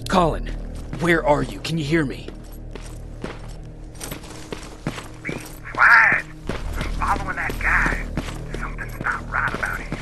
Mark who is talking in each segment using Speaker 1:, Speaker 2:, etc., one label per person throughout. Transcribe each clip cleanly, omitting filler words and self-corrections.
Speaker 1: Colin, where are you? Can you hear me?
Speaker 2: Be quiet. I'm following that guy. Something's not right about him.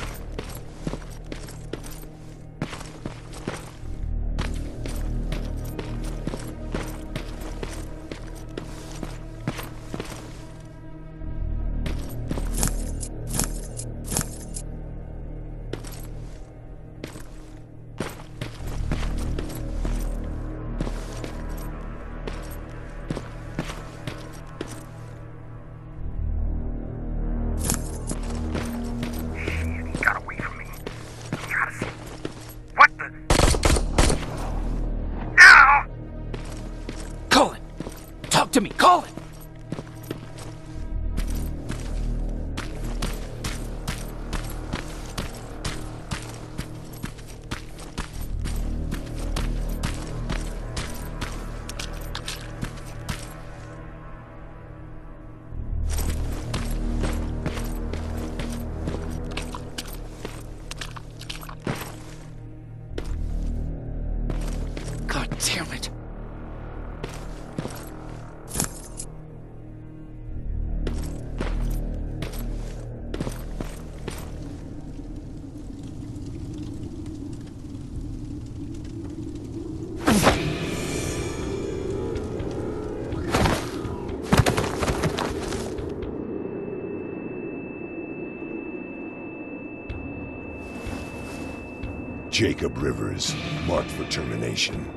Speaker 1: To me, Colin! God damn it.
Speaker 3: Jacob Rivers, marked for termination.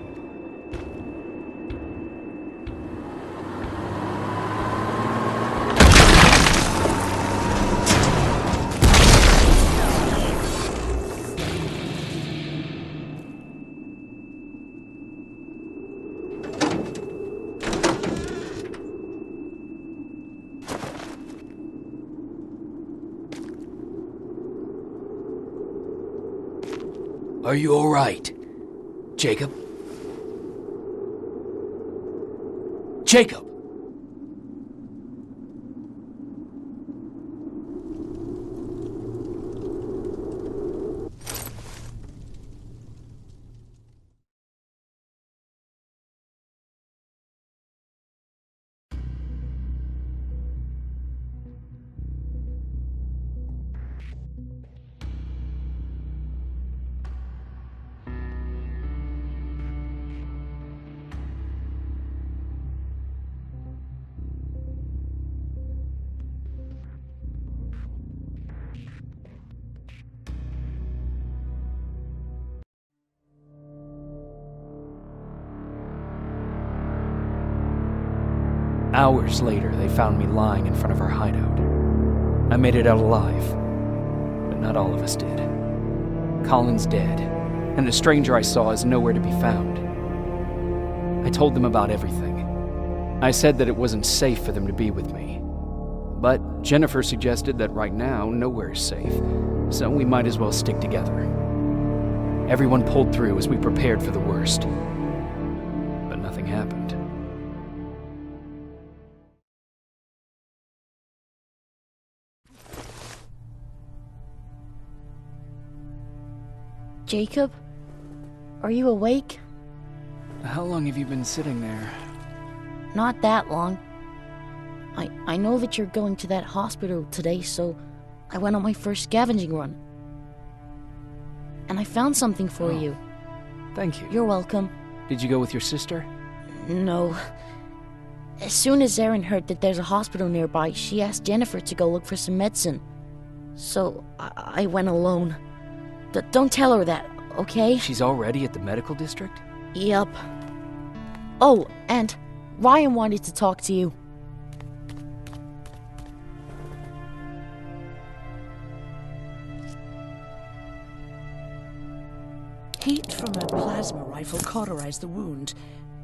Speaker 1: Are you all right, Jacob? Jacob! Hours later, they found me lying in front of our hideout. I made it out alive, but not all of us did. Colin's dead, and the stranger I saw is nowhere to be found. I told them about everything. I said that it wasn't safe for them to be with me. But Jennifer suggested that right now, nowhere is safe, so we might as well stick together. Everyone pulled through as we prepared for the worst, but nothing happened.
Speaker 4: Jacob? Are you awake?
Speaker 1: How long have you been sitting there?
Speaker 4: Not that long. I know that you're going to that hospital today, so I went on my first scavenging run. And I found something for you.
Speaker 1: Thank you.
Speaker 4: You're welcome.
Speaker 1: Did you go with your sister?
Speaker 4: No. As soon as Erin heard that there's a hospital nearby, she asked Jennifer to go look for some medicine. So I went alone. Don't tell her that, okay?
Speaker 1: She's already at the medical district?
Speaker 4: Yup. Oh, and Ryan wanted to talk to you.
Speaker 5: Heat from a plasma rifle cauterized the wound.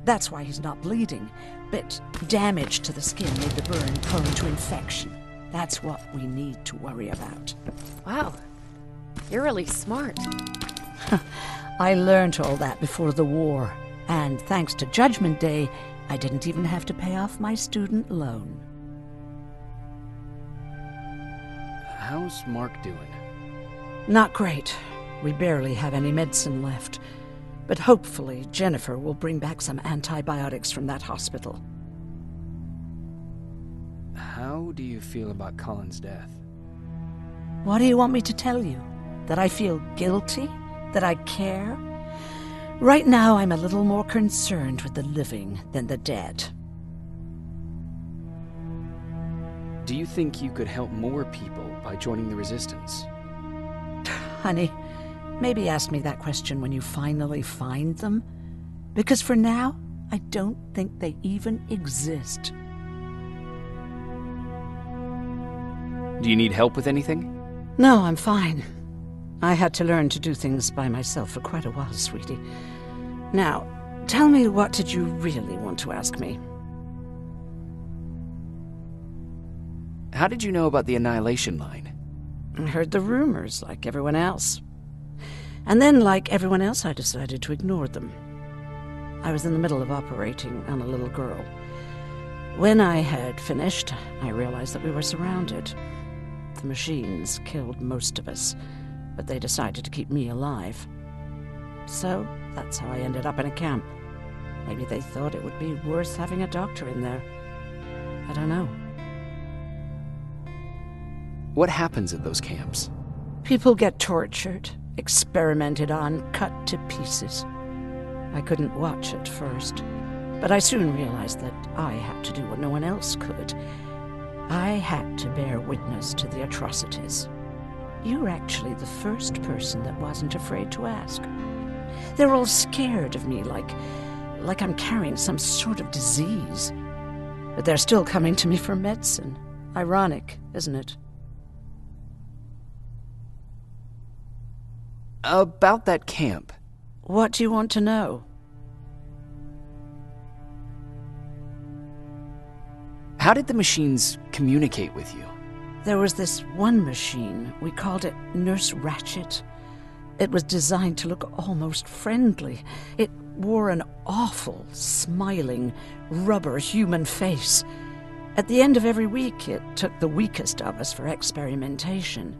Speaker 5: That's why he's not bleeding. But damage to the skin made the burn prone to infection. That's what we need to worry about.
Speaker 6: Wow. You're really smart.
Speaker 5: I learned all that before the war. And thanks to Judgment Day, I didn't even have to pay off my student loan.
Speaker 1: How's Mark doing?
Speaker 5: Not great. We barely have any medicine left. But hopefully Jennifer will bring back some antibiotics from that hospital.
Speaker 1: How do you feel about Colin's death?
Speaker 5: What do you want me to tell you? That I feel guilty? That I care? Right now, I'm a little more concerned with the living than the dead.
Speaker 1: Do you think you could help more people by joining the Resistance?
Speaker 5: Honey, maybe ask me that question when you finally find them. Because for now, I don't think they even exist.
Speaker 1: Do you need help with anything?
Speaker 5: No, I'm fine. I had to learn to do things by myself for quite a while, sweetie. Now, tell me, what did you really want to ask me?
Speaker 1: How did you know about the Annihilation Line?
Speaker 5: I heard the rumors, like everyone else. And then, like everyone else, I decided to ignore them. I was in the middle of operating on a little girl. When I had finished, I realized that we were surrounded. The machines killed most of us, but they decided to keep me alive. So, that's how I ended up in a camp. Maybe they thought it would be worth having a doctor in there. I don't know.
Speaker 1: What happens at those camps?
Speaker 5: People get tortured, experimented on, cut to pieces. I couldn't watch at first, but I soon realized that I had to do what no one else could. I had to bear witness to the atrocities. You're actually the first person that wasn't afraid to ask. They're all scared of me, like I'm carrying some sort of disease. But they're still coming to me for medicine. Ironic, isn't it?
Speaker 1: About that camp.
Speaker 5: What do you want to know?
Speaker 1: How did the machines communicate with you?
Speaker 5: There was this one machine. We called it Nurse Ratchet. It was designed to look almost friendly. It wore an awful, smiling, rubber human face. At the end of every week, it took the weakest of us for experimentation.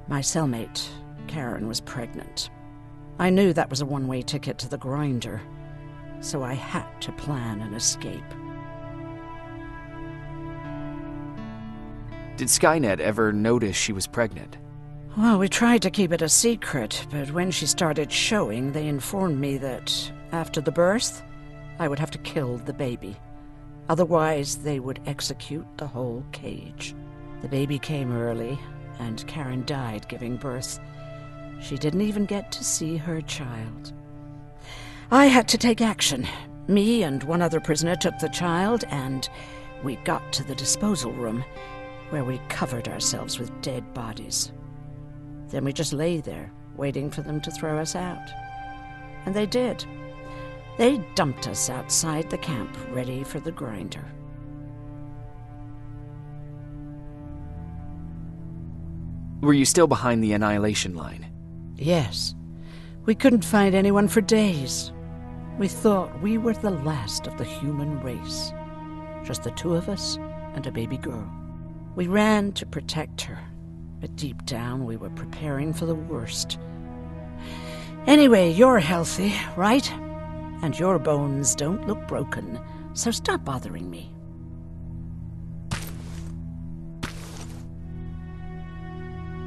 Speaker 5: My cellmate, Karen, was pregnant. I knew that was a one-way ticket to the grinder, so I had to plan an escape.
Speaker 1: Did Skynet ever notice she was pregnant?
Speaker 5: Well, we tried to keep it a secret, but when she started showing, they informed me that after the birth, I would have to kill the baby. Otherwise, they would execute the whole cage. The baby came early, and Karen died giving birth. She didn't even get to see her child. I had to take action. Me and one other prisoner took the child, and we got to the disposal room, where we covered ourselves with dead bodies. Then we just lay there, waiting for them to throw us out. And they did. They dumped us outside the camp, ready for the grinder.
Speaker 1: Were you still behind the Annihilation Line?
Speaker 5: Yes. We couldn't find anyone for days. We thought we were the last of the human race. Just the two of us and a baby girl. We ran to protect her, but deep down we were preparing for the worst. Anyway, you're healthy, right? And your bones don't look broken, so stop bothering me.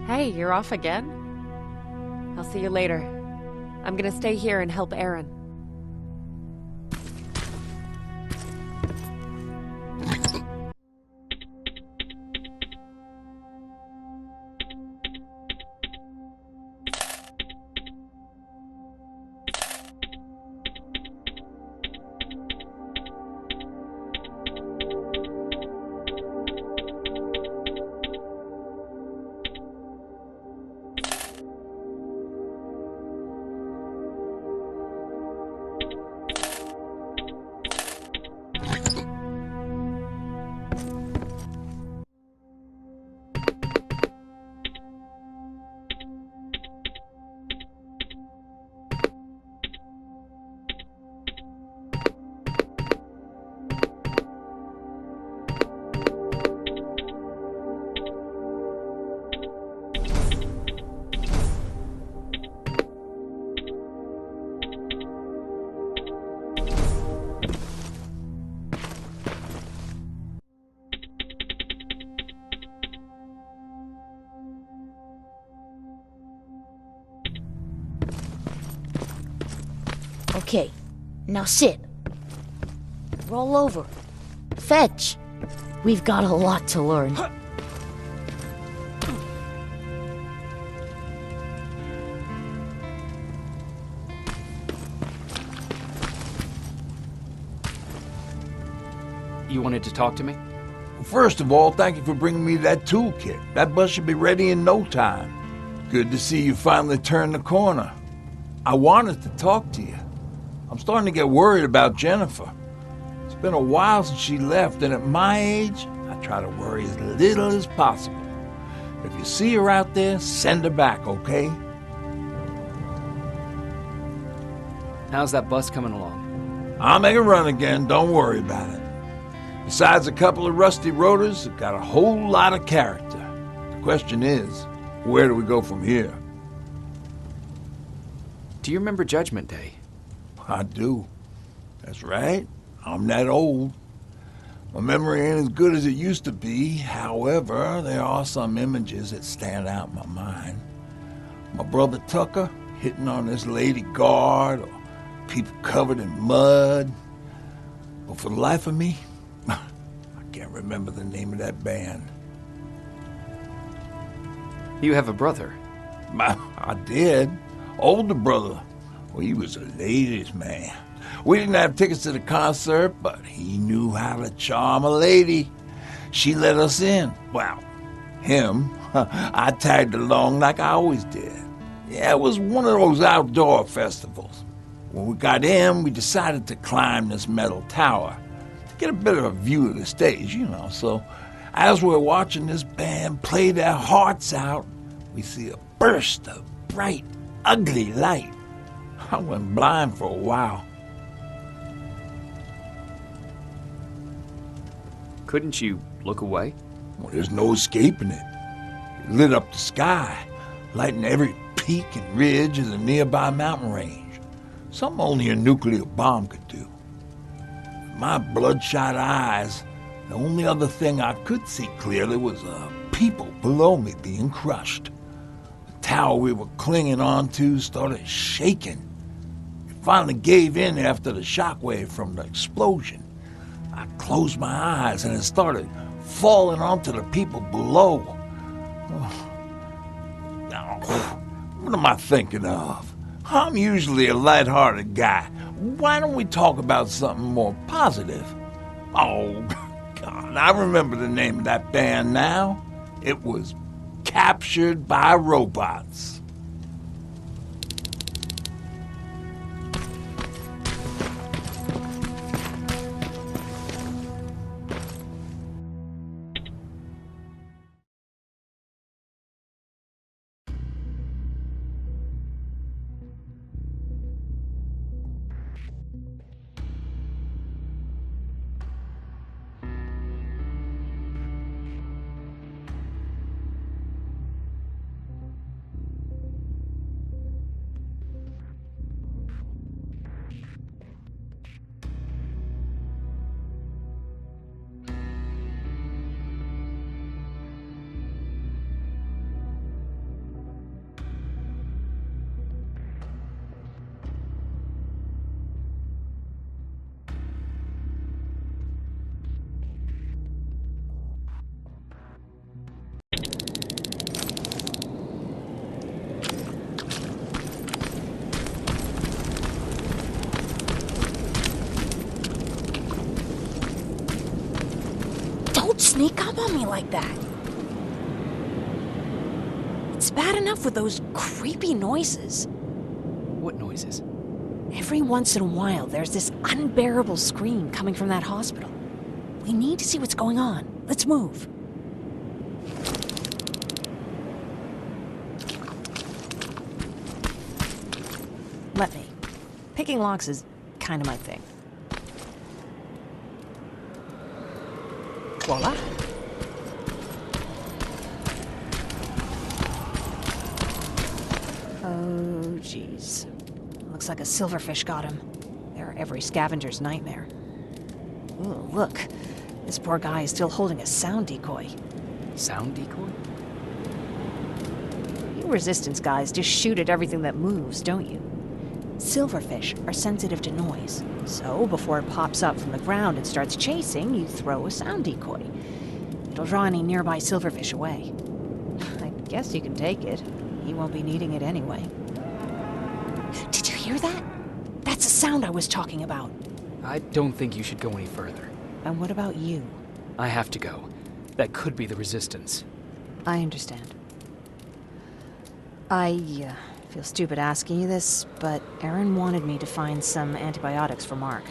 Speaker 6: Hey, you're off again? I'll see you later. I'm gonna stay here and help Aaron.
Speaker 4: Okay, now sit. Roll over. Fetch. We've got a lot to learn.
Speaker 1: You wanted to talk to me?
Speaker 7: First of all, thank you for bringing me that toolkit. That bus should be ready in no time. Good to see you finally turned the corner. I wanted to talk to you. I'm starting to get worried about Jennifer. It's been a while since she left, and at my age, I try to worry as little as possible. If you see her out there, send her back, okay?
Speaker 1: How's that bus coming along?
Speaker 7: I'll make a run again, don't worry about it. Besides a couple of rusty rotors, it got a whole lot of character. The question is, where do we go from here?
Speaker 1: Do you remember Judgment Day?
Speaker 7: I do. That's right. I'm that old. My memory ain't as good as it used to be. However, there are some images that stand out in my mind. My brother Tucker hitting on this lady guard, or people covered in mud. But for the life of me, I can't remember the name of that band.
Speaker 1: You have a brother.
Speaker 7: I did. Older brother. Well, he was a ladies' man. We didn't have tickets to the concert, but he knew how to charm a lady. She let us in. Well, him. I tagged along like I always did. Yeah, it was one of those outdoor festivals. When we got in, we decided to climb this metal tower to get a bit of a view of the stage, So as we're watching this band play their hearts out, we see a burst of bright, ugly light. I went blind for a while.
Speaker 1: Couldn't you look away?
Speaker 7: Well, there's no escaping it. It lit up the sky, lighting every peak and ridge of the nearby mountain range. Something only a nuclear bomb could do. With my bloodshot eyes, the only other thing I could see clearly was people below me being crushed. The tower we were clinging onto started shaking. It finally gave in after the shockwave from the explosion. I closed my eyes and it started falling onto the people below. What am I thinking of? I'm usually a lighthearted guy. Why don't we talk about something more positive? Oh, God, I remember the name of that band now. It was Captured by Robots.
Speaker 4: Don't sneak up on me like that. It's bad enough with those creepy noises.
Speaker 1: What noises?
Speaker 4: Every once in a while, there's this unbearable scream coming from that hospital. We need to see what's going on. Let's move.
Speaker 6: Let me. Picking locks is kind of my thing. Voila. Oh, jeez. Looks like a silverfish got him. They're every scavenger's nightmare. Ooh, look. This poor guy is still holding a sound decoy.
Speaker 1: Sound decoy?
Speaker 6: You resistance guys just shoot at everything that moves, don't you? Silverfish are sensitive to noise, so before it pops up from the ground and starts chasing, you throw a sound decoy. It'll draw any nearby silverfish away. I guess you can take it. He won't be needing it anyway. Did you hear that? That's the sound I was talking about.
Speaker 1: I don't think you should go any further.
Speaker 6: And what about you?
Speaker 1: I have to go. That could be the Resistance.
Speaker 6: I understand. I feel stupid asking you this, but Aaron wanted me to find some antibiotics for Mark.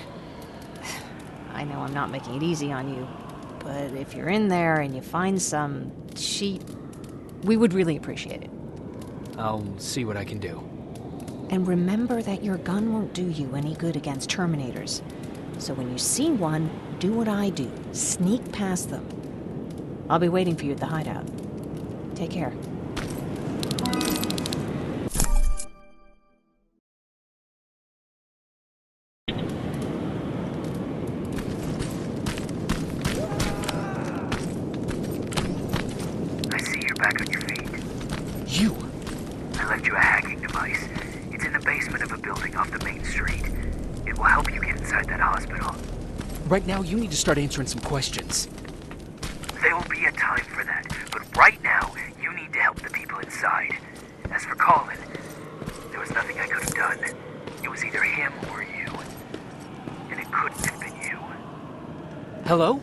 Speaker 6: I know I'm not making it easy on you, but if you're in there and you find some, we would really appreciate it.
Speaker 1: I'll see what I can do.
Speaker 6: And remember that your gun won't do you any good against Terminators. So when you see one, do what I do. Sneak past them. I'll be waiting for you at the hideout. Take care.
Speaker 2: I see you're back on your feet.
Speaker 1: You!
Speaker 2: I left you a hacking device. It's in the basement of a building off the main street. It will help you get inside that hospital.
Speaker 1: Right now, you need to start answering some questions.
Speaker 2: There will be a time for that, but right now, you need to help the people inside. As for Colin, there was nothing I could have done. It was either him or you. And it couldn't have been you.
Speaker 1: Hello?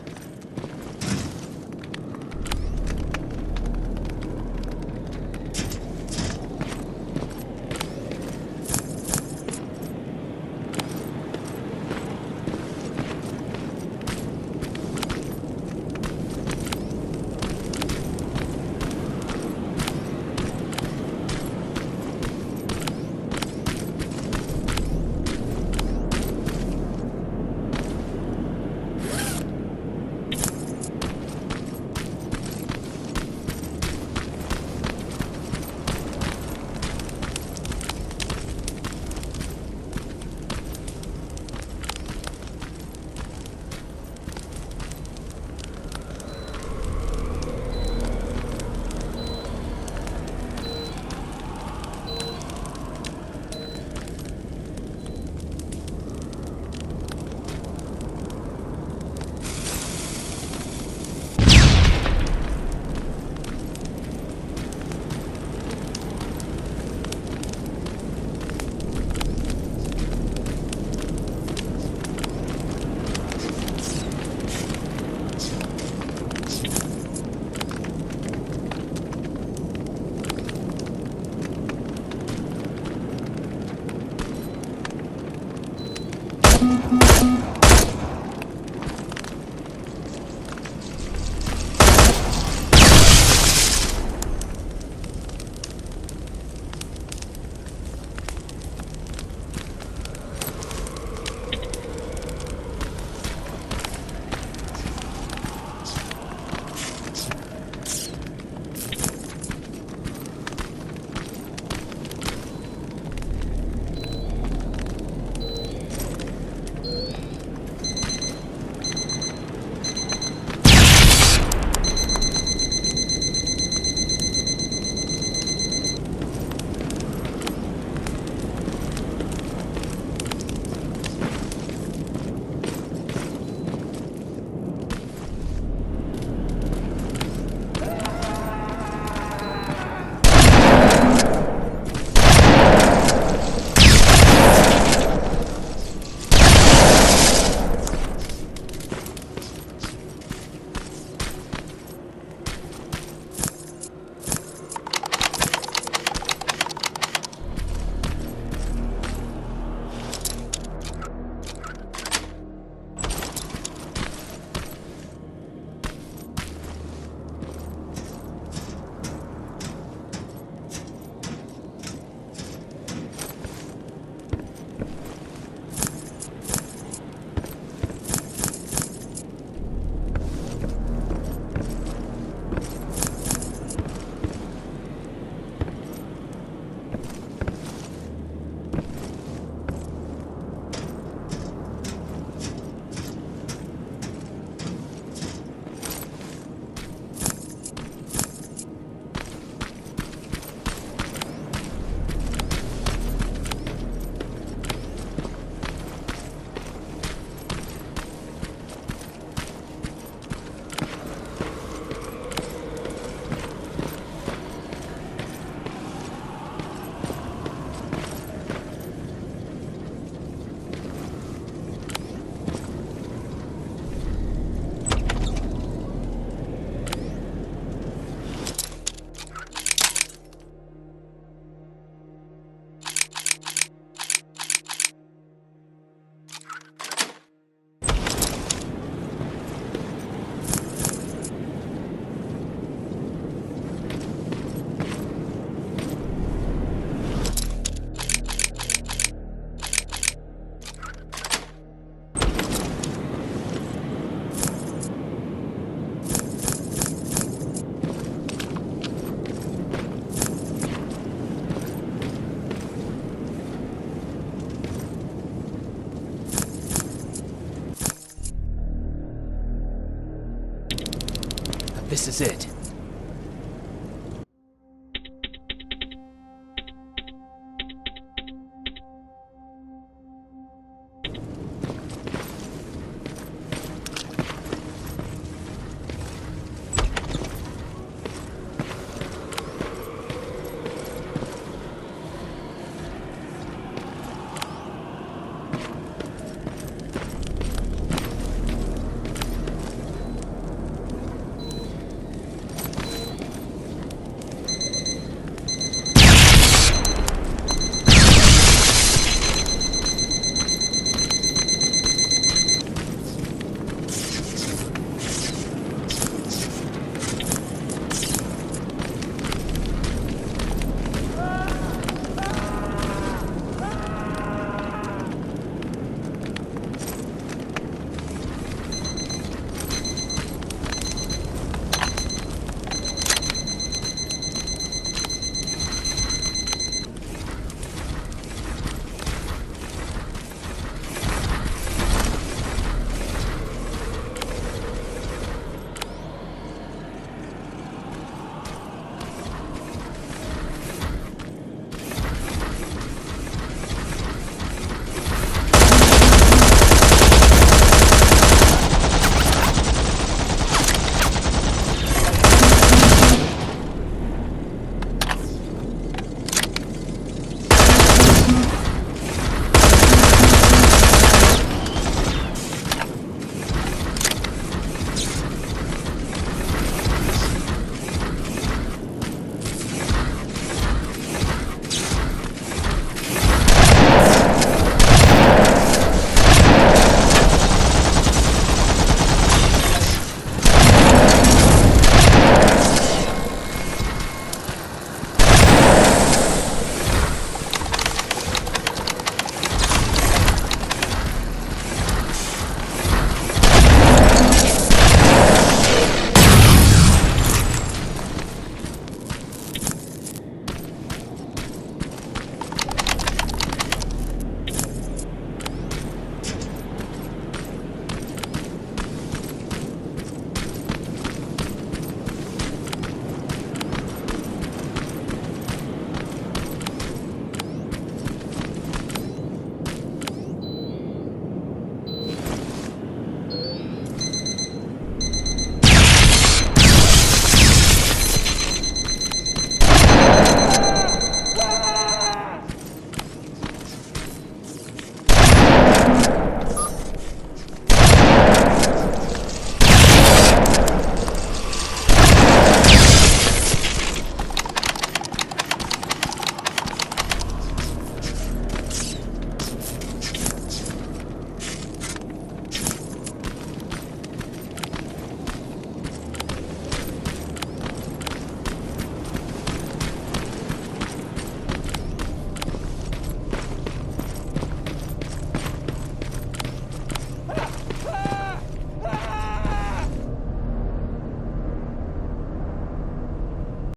Speaker 1: This is it.